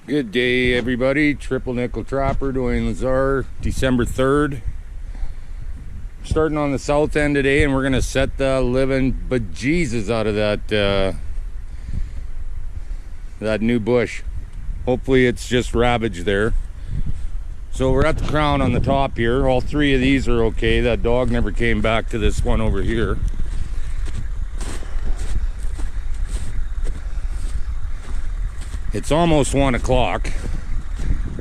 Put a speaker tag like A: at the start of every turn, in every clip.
A: Good day, everybody. Triple Nickel Trapper doing Lazar, December 3rd. Starting on the south end today, and we're gonna set the living bejesus out of that new bush. Hopefully it's just ravaged there. So we're at the crown on the top here. All three of these are okay. That dog never came back to this one over here. It's almost 1 o'clock.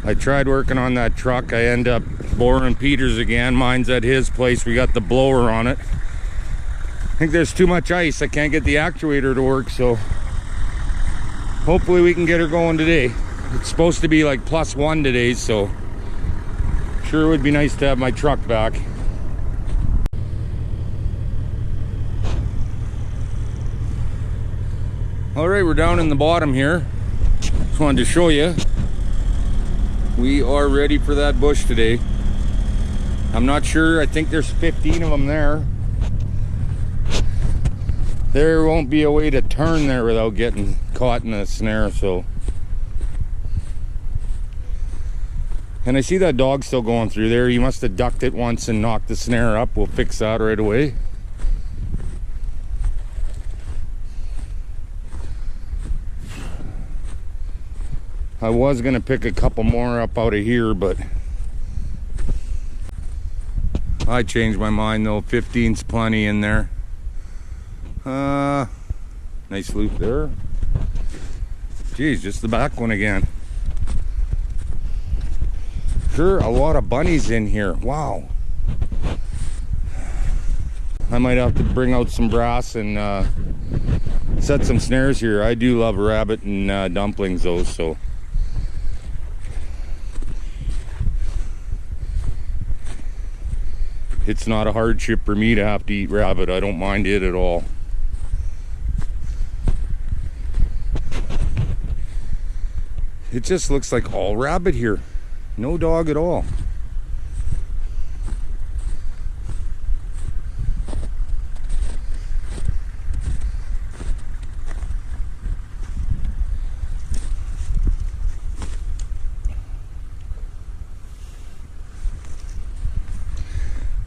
A: I tried working on that truck. I end up boring Peter's again. Mine's at his place. We got the blower on it. I think there's too much ice. I can't get the actuator to work, so hopefully we can get her going today. It's supposed to be like +1 today, so sure would be nice to have my truck back. All right, we're down in the bottom here. Just wanted to show you. We are ready for that bush today. I'm not sure. I think there's 15 of them there. There won't be a way to turn there without getting caught in a snare, so. And I see that dog still going through there. He must have ducked it once and knocked the snare up. We'll fix that right away. I was gonna pick a couple more up out of here, but I changed my mind though. 15's plenty in there. Nice loop there. Geez, just the back one again. Sure, a lot of bunnies in here. Wow. I might have to bring out some brass and set some snares here. I do love rabbit and dumplings though, so. It's not a hardship for me to have to eat rabbit. I don't mind it at all. It just looks like all rabbit here. No dog at all.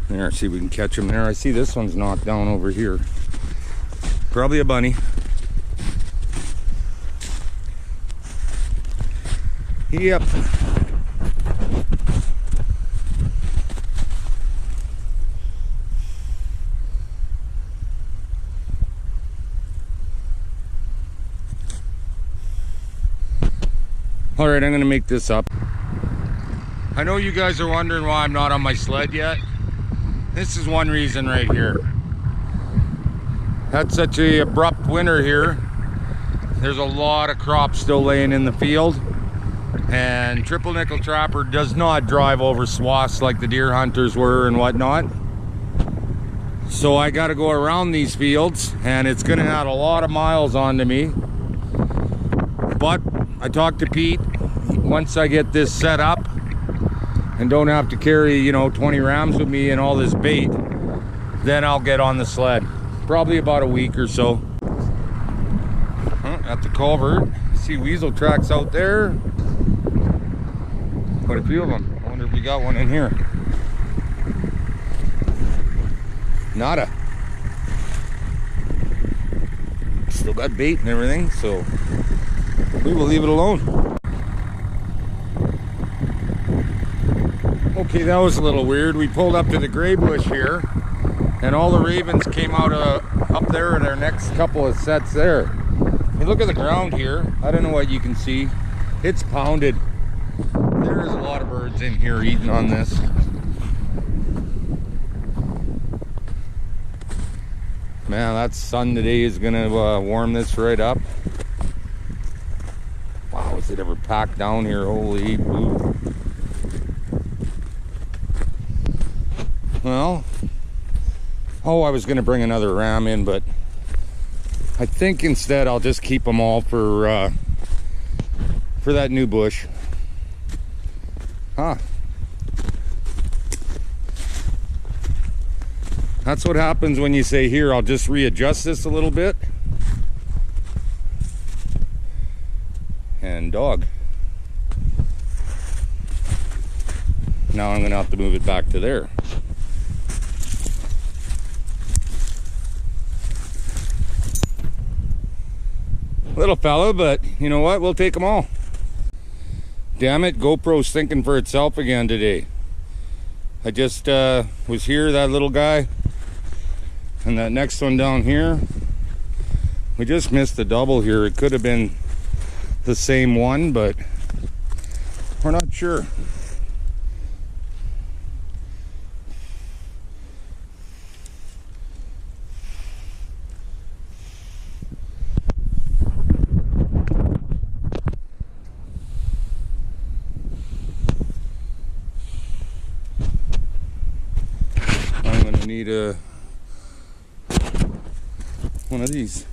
A: There, see if we can catch him there. I see this one's knocked down over here. Probably a bunny. Yep. All right, I'm gonna make this up. I know you guys are wondering why I'm not on my sled yet. This is one reason right here. Had such a abrupt winter here. There's a lot of crops still laying in the field, and Triple Nickel Trapper does not drive over swaths like the deer hunters were and whatnot. So I got to go around these fields, and it's going to add a lot of miles onto me. But I talked to Pete. Once I get this set up and don't have to carry, you know, 20 rams with me and all this bait, then I'll get on the sled. Probably about a week or so. At the culvert, see weasel tracks out there. Quite a few of them. I wonder if we got one in here. Nada. Still got bait and everything, so we will leave it alone. Okay, that was a little weird. We pulled up to the gray bush here, and all the ravens came out up there in our next couple of sets there. Hey, look at the ground here. I don't know what you can see. It's pounded. There's a lot of birds in here eating on this. Man, that sun today is gonna warm this right up. Wow, is it ever packed down here? Holy boo. Well, oh, I was gonna bring another ram in, but I think instead I'll just keep them all for that new bush. Huh. That's what happens when you say, here, I'll just readjust this a little bit. And dog. Now I'm gonna have to move it back to there. Little fella, but you know what? We'll take them all. Damn it, GoPro's thinking for itself again today. I just was here, that little guy, and that next one down here. We just missed the double here. It could have been the same one, but we're not sure. I'm gonna need one of these.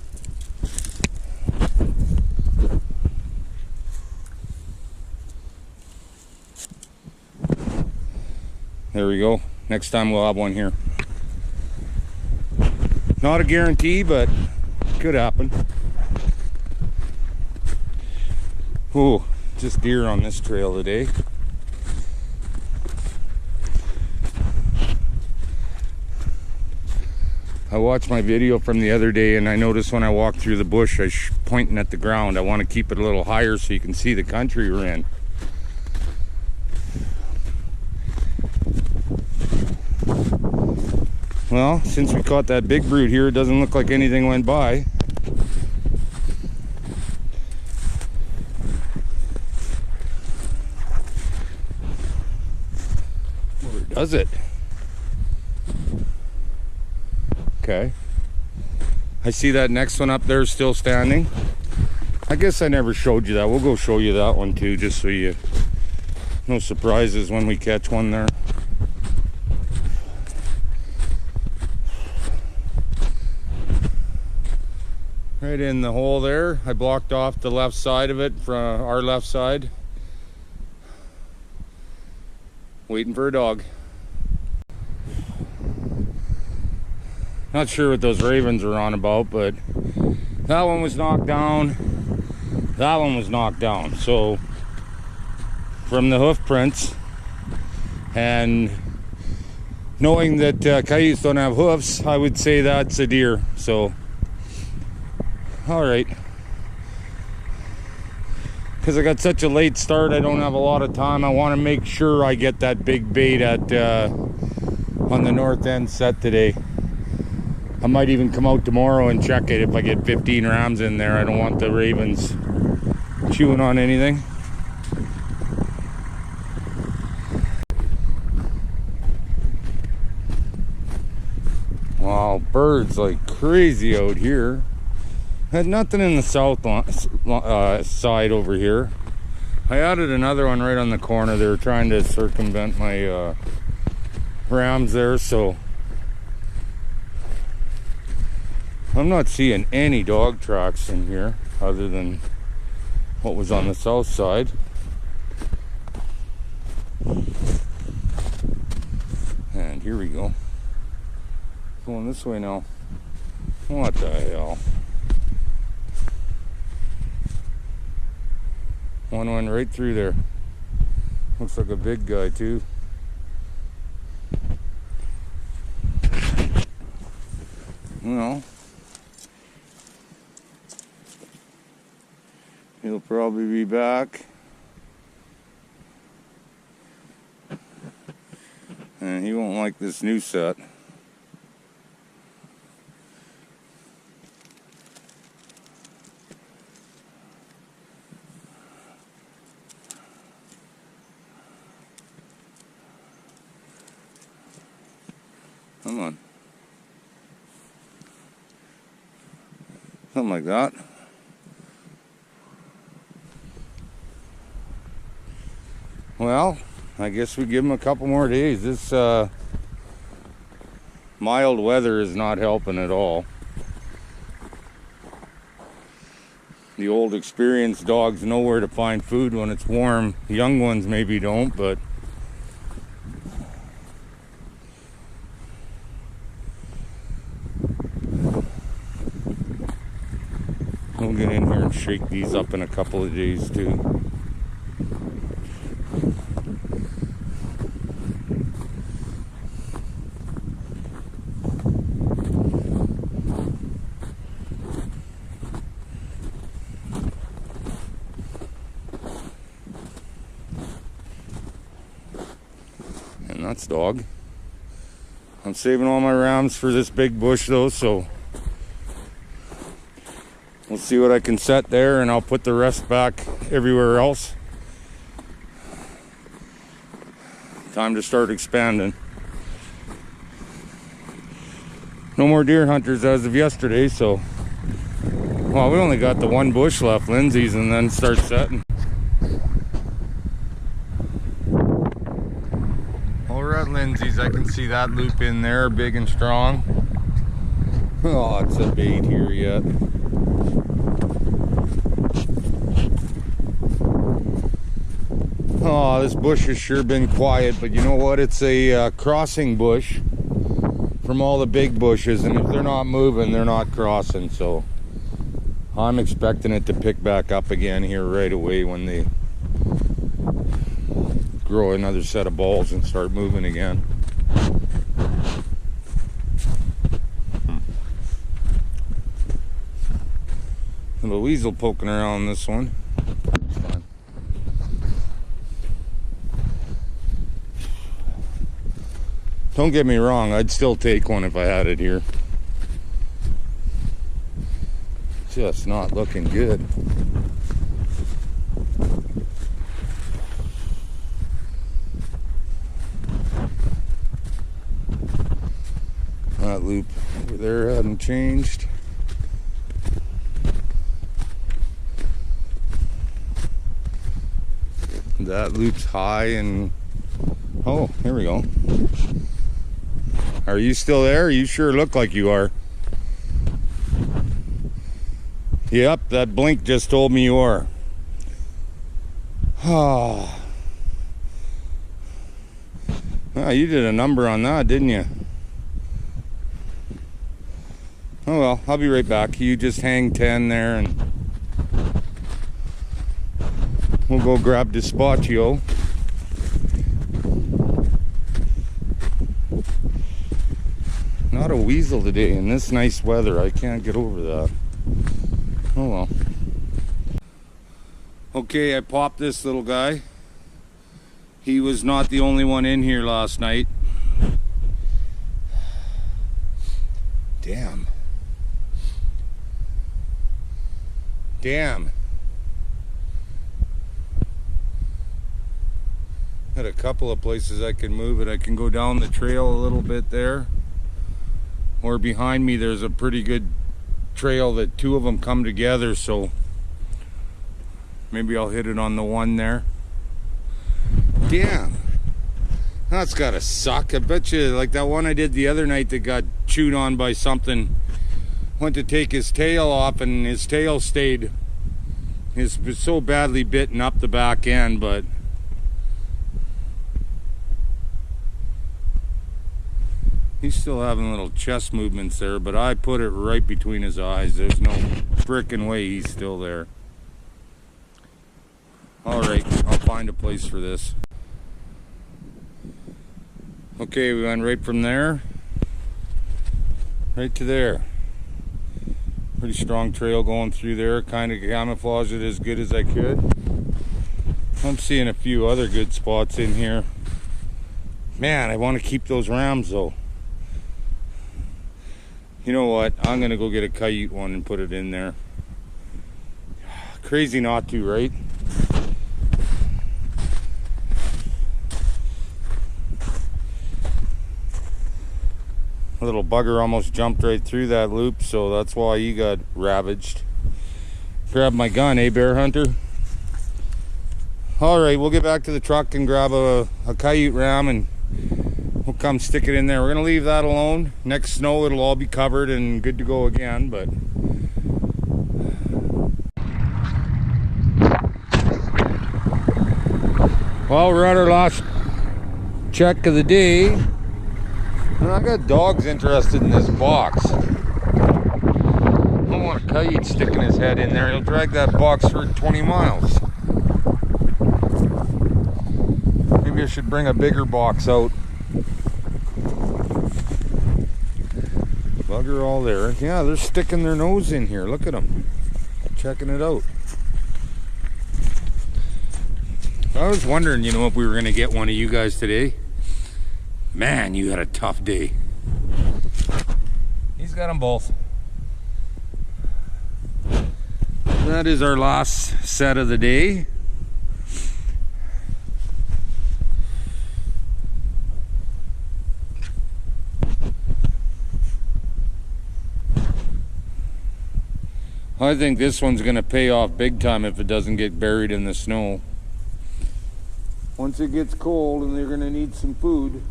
A: There we go. Next time we'll have one here. Not a guarantee, but could happen. Ooh, just deer on this trail today. I watched my video from the other day and I noticed when I walk through the bush, I'm pointing at the ground. I want to keep it a little higher so you can see the country we're in. Well, since we caught that big brute here, it doesn't look like anything went by. Or does it? Okay. I see that next one up there still standing. I guess I never showed you that. We'll go show you that one too, just so you... No surprises when we catch one there. Right in the hole there. I blocked off the left side of it from our left side. Waiting for a dog. Not sure what those ravens were on about, but that one was knocked down. That one was knocked down. So from the hoof prints and knowing that coyotes don't have hoofs, I would say that's a deer. So all right, because I got such a late start, I don't have a lot of time. I want to make sure I get that big bait at on the north end set today. I might even come out tomorrow and check it if I get 15 rams in there. I don't want the ravens chewing on anything. Wow, birds like crazy out here. Had nothing in the south side over here. I added another one right on the corner. They were trying to circumvent my rams there, so I'm not seeing any dog tracks in here other than what was on the south side. And here we go. Going this way now. What the hell? One went right through there. Looks like a big guy too. Well, he'll probably be back. And he won't like this new set. Come on. Something like that. Well, I guess we give him a couple more days. This mild weather is not helping at all. The old experienced dogs know where to find food when it's warm. The young ones maybe don't, but we'll get in here and shake these up in a couple of days too. Nuts, dog. I'm saving all my rams for this big bush though, so we'll see what I can set there, and I'll put the rest back everywhere else. Time to start expanding. No more deer hunters as of yesterday, so well, we only got the one bush left, Lindsay's, and then start setting. Well, we're at Lindsay's. I can see that loop in there, big and strong. Oh, it's a bait here yet. Oh, this bush has sure been quiet, but you know what? It's a crossing bush from all the big bushes, and if they're not moving, they're not crossing, so I'm expecting it to pick back up again here right away when they grow another set of balls and start moving again. Little weasel poking around this one. It's fine. Don't get me wrong, I'd still take one if I had it here. Just not looking good. That loop over there hadn't changed. That loop's high and oh, here we go. Are you still there? You sure look like you are. Yep, that blink just told me you are. Oh. Well, you did a number on that, didn't you? Oh well, I'll be right back. You just hang 10 there and we'll go grab Dispatchio. Not a weasel today in this nice weather. I can't get over that. Oh well. Okay, I popped this little guy. He was not the only one in here last night. Damn. Damn. Got a couple of places I can move it. I can go down the trail a little bit there. Or behind me there's a pretty good trail that two of them come together, so maybe I'll hit it on the one there. Damn. That's gotta suck. I bet you, like that one I did the other night that got chewed on by something. Went to take his tail off and his tail stayed. It's so badly bitten up the back end, but he's still having little chest movements there, but I put it right between his eyes. There's no frickin' way he's still there. Alright, I'll find a place for this. Okay, we went right from there right to there. Pretty strong trail going through there. Kind of camouflaged it as good as I could. I'm seeing a few other good spots in here. Man, I want to keep those rams though. You know what? I'm gonna go get a coyote one and put it in there. Crazy not to, right? A little bugger almost jumped right through that loop, so that's why he got ravaged. Grab my gun, eh, bear hunter? Alright, we'll get back to the truck and grab a coyote ram and we'll come stick it in there. We're gonna leave that alone. Next snow it'll all be covered and good to go again, but well, we're at our last check of the day. And I got dogs interested in this box. I don't want a coyote sticking his head in there. He'll drag that box for 20 miles. Maybe I should bring a bigger box out. Bugger all there. Yeah, they're sticking their nose in here. Look at them. Checking it out. I was wondering, you know, if we were going to get one of you guys today. Man, you had a tough day. He's got them both. That is our last set of the day. I think this one's going to pay off big time if it doesn't get buried in the snow. Once it gets cold and they're going to need some food.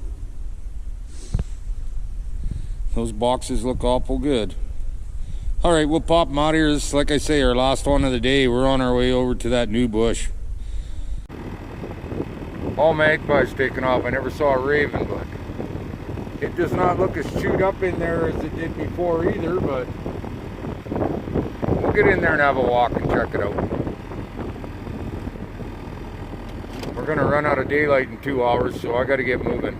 A: Those boxes look awful good. Alright, we'll pop them out here. This is, like I say, our last one of the day. We're on our way over to that new bush. All magpies taken off. I never saw a raven, but it does not look as chewed up in there as it did before either, but we'll get in there and have a walk and check it out. We're gonna run out of daylight in 2 hours, so I gotta get moving.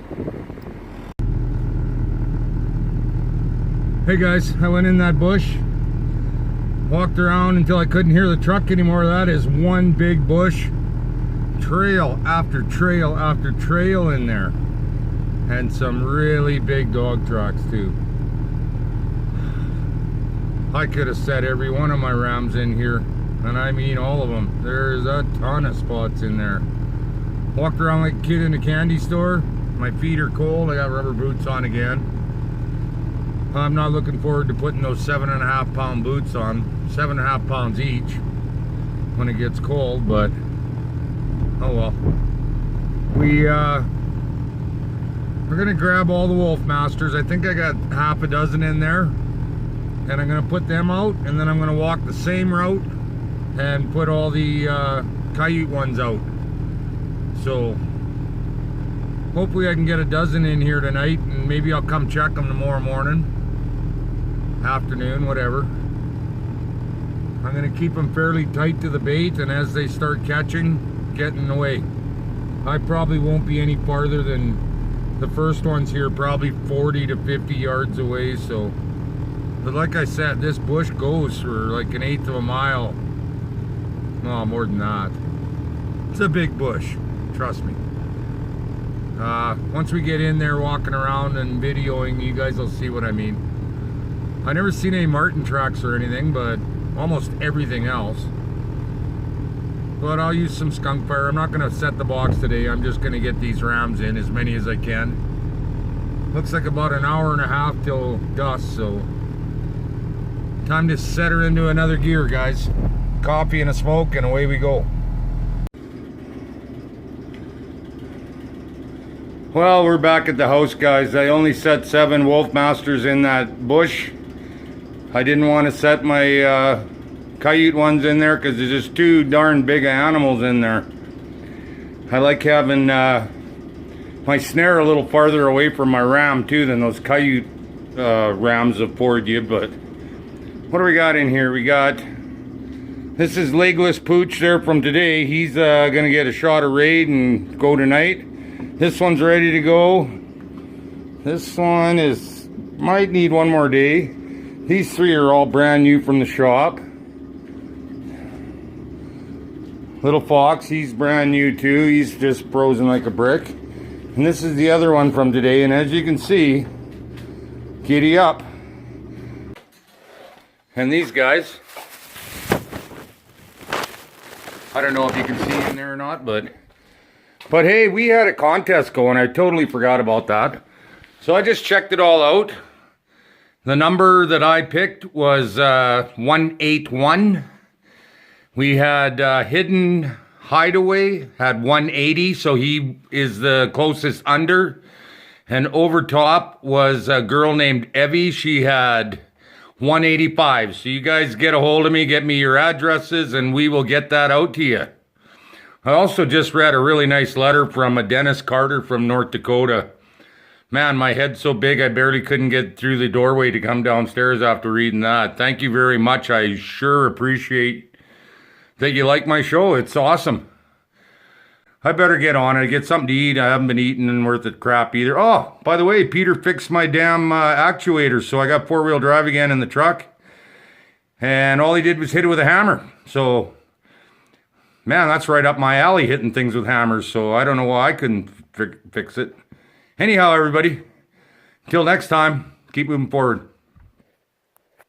A: Hey guys, I went in that bush, walked around until I couldn't hear the truck anymore. That is one big bush. Trail after trail after trail in there. And some really big dog tracks too. I could have set every one of my rams in here, and I mean all of them. There's a ton of spots in there. Walked around like a kid in a candy store. My feet are cold. I got rubber boots on again. I'm not looking forward to putting those 7.5 pound boots on. 7.5 pounds each when it gets cold, but oh well. We're gonna grab all the wolf masters. I think I got half a dozen in there. And I'm going to put them out, and then I'm going to walk the same route and put all the coyote ones out. So hopefully I can get a dozen in here tonight, and maybe I'll come check them tomorrow morning, afternoon, whatever. I'm going to keep them fairly tight to the bait, and as they start catching, getting away. I probably won't be any farther than the first ones here, probably 40 to 50 yards away, so. But like I said, this bush goes for like 1/8 of a mile. No, more than that. It's a big bush, trust me. Once we get in there walking around and videoing, you guys will see what I mean. I never seen any marten tracks or anything, but almost everything else. But I'll use some skunk fire. I'm not going to set the box today. I'm just going to get these rams in, as many as I can. Looks like about 1.5 hours till dusk, so time to set her into another gear, guys. Coffee and a smoke, and away we go. Well, we're back at the house, guys. I only set 7 wolf masters in that bush. I didn't want to set my coyote ones in there because there's just too darn big animals in there. I like having my snare a little farther away from my ram too than those coyote rams afford you, but what do we got in here? We got, this is legless pooch there from today. He's gonna get a shot of raid and go tonight. This one's ready to go. This one might need one more day. These 3 are all brand new from the shop. Little fox, he's brand new too. He's just frozen like a brick. And this is the other one from today, and as you can see, giddy up. And these guys, I don't know if you can see in there or not, but hey, we had a contest going. I totally forgot about that. So I just checked it all out. The number that I picked was 181. We had Hidden Hideaway, had 180, so he is the closest under. And over top was a girl named Evie. She had 185. So you guys get a hold of me, get me your addresses, and we will get that out to you. I also just read a really nice letter from a Dennis Carter from North Dakota. Man, my head's so big I barely couldn't get through the doorway to come downstairs after reading that. Thank you very much. I sure appreciate that you like my show. It's awesome. I better get on it, get something to eat. I haven't been eating and worth of crap either. Oh, by the way, Peter fixed my damn actuators, so I got 4-wheel drive again in the truck. And all he did was hit it with a hammer. So, man, that's right up my alley, hitting things with hammers. So I don't know why I couldn't fix it. Anyhow, everybody, until next time, keep moving forward.